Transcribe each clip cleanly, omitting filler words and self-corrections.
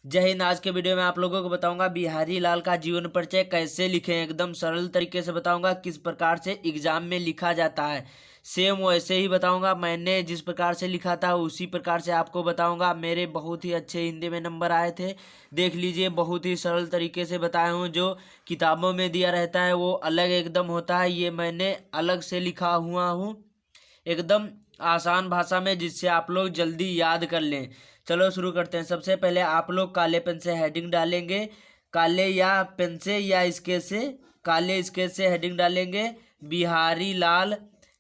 जय हिंद। आज के वीडियो में आप लोगों को बताऊंगा बिहारी लाल का जीवन परिचय कैसे लिखें। एकदम सरल तरीके से बताऊंगा किस प्रकार से एग्जाम में लिखा जाता है। सेम वैसे ही बताऊंगा, मैंने जिस प्रकार से लिखा था उसी प्रकार से आपको बताऊंगा। मेरे बहुत ही अच्छे हिंदी में नंबर आए थे, देख लीजिए। बहुत ही सरल तरीके से बताया हूँ। जो किताबों में दिया रहता है वो अलग एकदम होता है, ये मैंने अलग से लिखा हुआ हूँ एकदम आसान भाषा में, जिससे आप लोग जल्दी याद कर लें। चलो शुरू करते हैं। सबसे पहले आप लोग काले पेन से हेडिंग डालेंगे, काले या पेन से या स्केच से, काले स्केच से हेडिंग डालेंगे बिहारी लाल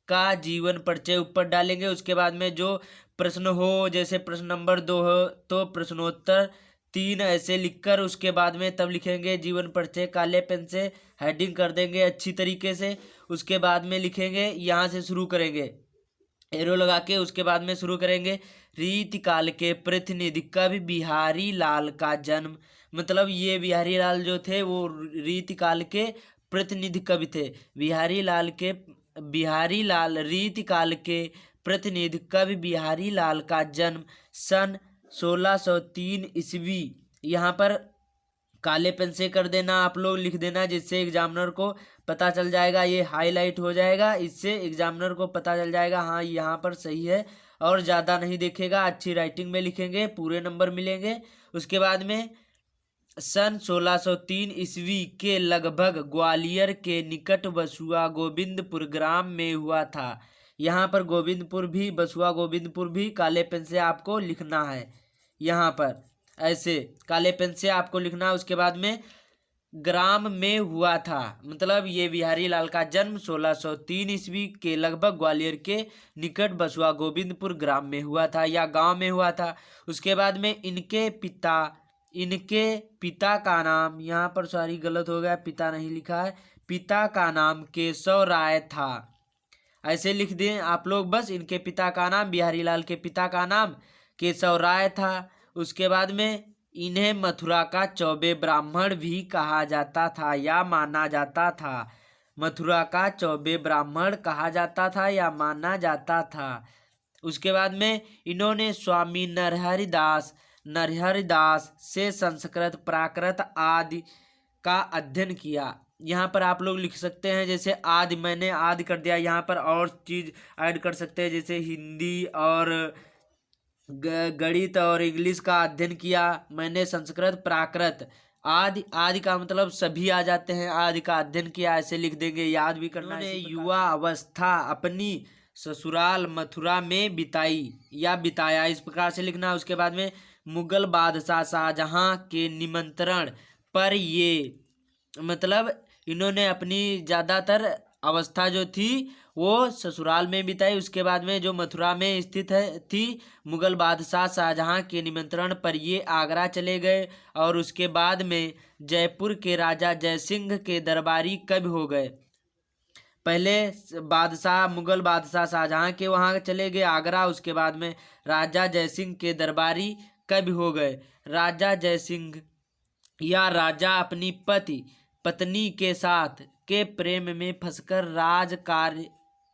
का जीवन परिचय ऊपर डालेंगे। उसके बाद में जो प्रश्न हो, जैसे प्रश्न नंबर 2 हो तो प्रश्नोत्तर 3 ऐसे लिखकर उसके बाद में तब लिखेंगे जीवन परिचय। काले पेन से हेडिंग कर देंगे अच्छी तरीके से। उसके बाद में लिखेंगे, यहाँ से शुरू करेंगे एरो लगा के। उसके बाद में शुरू करेंगे रीतिकाल के प्रतिनिधि कवि बिहारी लाल का जन्म। मतलब ये बिहारी लाल जो थे वो रीतिकाल के प्रतिनिधि कवि थे। बिहारी लाल रीतिकाल के प्रतिनिधि कवि बिहारी लाल का जन्म सन 1603 ईस्वी। यहाँ पर काले पेन से कर देना, आप लोग लिख देना, जिससे एग्जामिनर को पता चल जाएगा। ये हाईलाइट हो जाएगा, इससे एग्जामिनर को पता चल जाएगा हाँ यहाँ पर सही है। और ज़्यादा नहीं देखेगा, अच्छी राइटिंग में लिखेंगे, पूरे नंबर मिलेंगे। उसके बाद में सन 1603 ईस्वी के लगभग ग्वालियर के निकट बसुआ गोविंदपुर ग्राम में हुआ था। यहाँ पर गोविंदपुर भी, बसुआ गोविंदपुर भी काले पेन से आपको लिखना है। यहाँ पर ऐसे काले पेन से आपको लिखना है। उसके बाद में ग्राम में हुआ था, मतलब ये बिहारी लाल का जन्म 1603 ईस्वी के लगभग ग्वालियर के निकट बसुआ गोविंदपुर ग्राम में हुआ था या गांव में हुआ था। उसके बाद में इनके पिता का नाम, यहाँ पर सॉरी गलत हो गया, पिता नहीं लिखा है, पिता का नाम केशव राय था। ऐसे लिख दें आप लोग बस, इनके पिता का नाम, बिहारी लाल के पिता का नाम केशव राय था। उसके बाद में इन्हें मथुरा का चौबे ब्राह्मण भी कहा जाता था या माना जाता था। मथुरा का चौबे ब्राह्मण कहा जाता था या माना जाता था। उसके बाद में इन्होंने स्वामी नरहरिदास से संस्कृत प्राकृत आदि का अध्ययन किया। यहाँ पर आप लोग लिख सकते हैं, जैसे आदि, मैंने आदि कर दिया। यहाँ पर और चीज़ ऐड कर सकते हैं, जैसे हिंदी और गणित और इंग्लिश का अध्ययन किया। मैंने संस्कृत प्राकृत आदि, आदि का मतलब सभी आ जाते हैं, आदि का अध्ययन किया, ऐसे लिख देंगे, याद भी करना है। युवा अवस्था अपनी ससुराल मथुरा में बिताई या बिताया, इस प्रकार से लिखना। उसके बाद में मुगल बादशाह शाहजहां के निमंत्रण पर ये, मतलब इन्होंने अपनी ज़्यादातर अवस्था जो थी वो ससुराल में बिताई। उसके बाद में जो मथुरा में स्थित थी, मुगल बादशाह शाहजहां के निमंत्रण पर ये आगरा चले गए। और उसके बाद में जयपुर के राजा जयसिंह के दरबारी कवि हो गए। पहले मुगल बादशाह शाहजहां के वहाँ चले गए आगरा, उसके बाद में राजा जयसिंह के दरबारी कवि हो गए। राजा जयसिंह या राजा अपनी पत्नी के साथ के प्रेम में फंसकर राज कार्य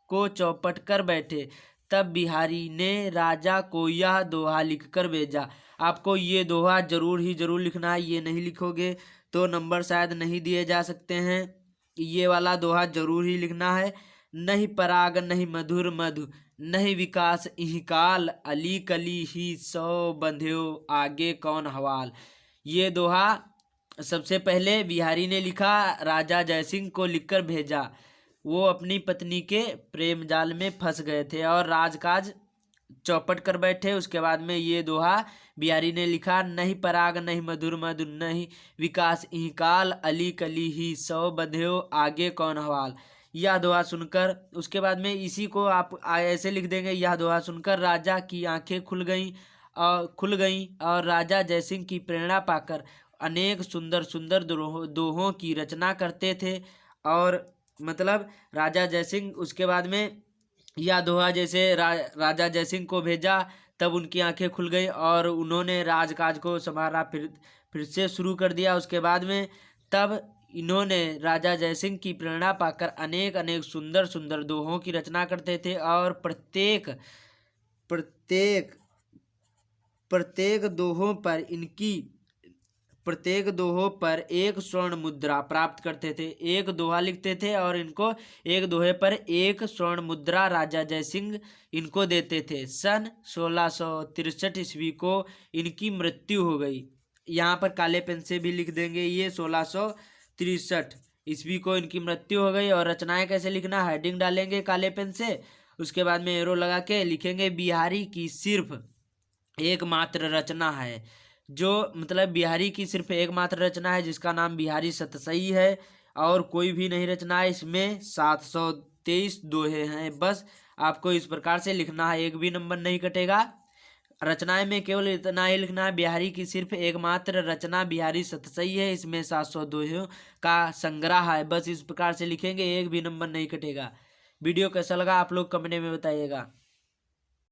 को चौपट कर बैठे। तब बिहारी ने राजा को यह दोहा लिखकर भेजा। आपको ये दोहा जरूर ही जरूर लिखना है, ये नहीं लिखोगे तो नंबर शायद नहीं दिए जा सकते हैं। ये वाला दोहा जरूर ही लिखना है। नहीं पराग नहीं मधुर मधु, नहीं विकास इहि काल, अली कली ही सौ बंध्यो आगे कौन हवाल। ये दोहा सबसे पहले बिहारी ने लिखा, राजा जयसिंह को लिखकर भेजा। वो अपनी पत्नी के प्रेम जाल में फंस गए थे और राजकाज चौपट कर बैठे। उसके बाद में ये दोहा बिहारी ने लिखा, नहीं पराग नहीं मधुर मधु, नहीं विकास इहि काल, अली कली ही सौ बंध्यो आगे कौन हवाल। यह दोहा सुनकर, उसके बाद में इसी को आप ऐसे लिख देंगे, यह दोहा सुनकर राजा की आंखें खुल गईं और राजा जयसिंह की प्रेरणा पाकर अनेक सुंदर सुंदर दोहों की रचना करते थे। और मतलब राजा जयसिंह, उसके बाद में यह दोहा जैसे राजा जयसिंह को भेजा, तब उनकी आंखें खुल गई और उन्होंने राजकाज को संभाला, फिर से शुरू कर दिया। उसके बाद में तब इन्होंने राजा जयसिंह की प्रेरणा पाकर अनेक अनेक सुंदर सुंदर दोहों की रचना करते थे और प्रत्येक प्रत्येक प्रत्येक दोहों पर इनकी प्रत्येक दोहों पर एक स्वर्ण मुद्रा प्राप्त करते थे। एक दोहा लिखते थे और इनको एक दोहे पर एक स्वर्ण मुद्रा राजा जयसिंह इनको देते थे। सन 1663 ईस्वी को इनकी मृत्यु हो गई। यहाँ पर काले पेन से भी लिख देंगे, ये 1663 ईस्वी को इनकी मृत्यु हो गई। और रचनाएं कैसे लिखना, हेडिंग डालेंगे काले पेन से, उसके बाद में एरो लगा के लिखेंगे बिहारी की सिर्फ एकमात्र रचना है। जो मतलब बिहारी की सिर्फ एकमात्र रचना है जिसका नाम बिहारी सतसई है, और कोई भी नहीं रचना है। इसमें 723 दोहे हैं। बस आपको इस प्रकार से लिखना है, एक भी नंबर नहीं कटेगा। रचनाएं में केवल इतना ही लिखना है, बिहारी की सिर्फ एकमात्र रचना बिहारी सतसई है, इसमें 700 दोहों का संग्रह है। बस इस प्रकार से लिखेंगे, एक भी नंबर नहीं कटेगा। वीडियो कैसा लगा आप लोग कमेंट में बताइएगा।